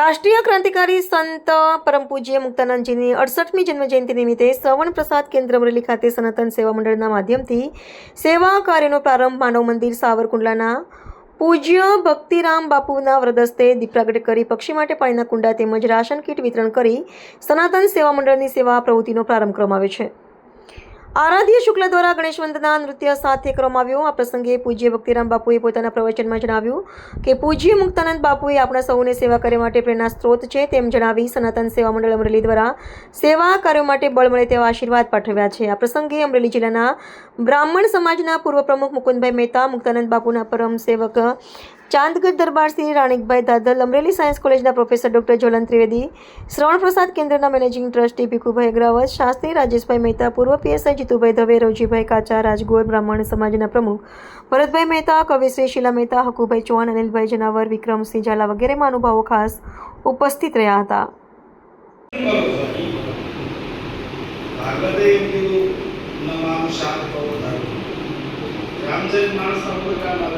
રાષ્ટ્રીય ક્રાંતિકારી સંત પરમ પૂજ્ય મુક્તાનંદજીની 68મી જન્મજયંતિ નિમિત્તે શ્રવણ પ્રસાદ કેન્દ્ર અમરેલી ખાતે સનાતન સેવા મંડળના માધ્યમથી સેવા કાર્યનો પ્રારંભ માનવ મંદિર સાવરકુંડલાના પૂજ્ય ભક્તિરામ બાપુના વરદસ્તે દીપ પ્રાગટ્ય કરી પક્ષી માટે પાણીના કુંડા તેમજ રાશન કીટ વિતરણ કરી સનાતન સેવા મંડળની સેવા પ્રવૃત્તિનો પ્રારંભ કરવામાં આવ્યો છે. આરાધ્ય શુક્લા દ્વારા ગણેશ વંદના નૃત્ય સાથે કરવામાં આવ્યું. આ પ્રસંગે પૂજ્ય ભક્તિરામ બાપુએ પોતાના પ્રવચનમાં જણાવ્યું કે પૂજ્ય મુક્તાનંદ બાપુએ આપણા સૌને સેવા કાર્ય માટે પ્રેરણા સ્ત્રોત છે તેમ જણાવી સનાતન સેવા મંડળ અમરેલી દ્વારા સેવા કાર્યો માટે બળ મળે તેવા આશીર્વાદ પાઠવ્યા છે. આ પ્રસંગે અમરેલી જિલ્લાના બ્રાહ્મણ સમાજના પૂર્વ પ્રમુખ મુકુંદભાઈ મહેતા, મુક્તાનંદ બાપુના પરમ સેવક ચાંદગઢ દરબારસિંહ રાણીકભાઈ દાદલ, અમરેલી સાયન્સ કોલેજના પ્રોફેસર ડોક્ટર જ્વલન ત્રિવેદી, શ્રવણ પ્રસાદ કેન્દ્રના મેનેજિંગ ટ્રસ્ટી ભીખુભાઈ અગ્રાવત, શાસ્ત્રી રાજેશભાઈ મહેતા, પૂર્વ પીએસઆઈ જીતુભાઈ દવે, રવજીભાઈ કાચા, રાજગોર બ્રાહ્મણ સમાજના પ્રમુખ ભરતભાઈ મહેતા, કવિશ્રી શીલા મહેતા, હકુભાઈ ચૌહાણ, અનિલભાઈ જનાવર, વિક્રમસિંહ ઝાલા વગેરે મહાનુભાવો ખાસ ઉપસ્થિત રહ્યા હતા.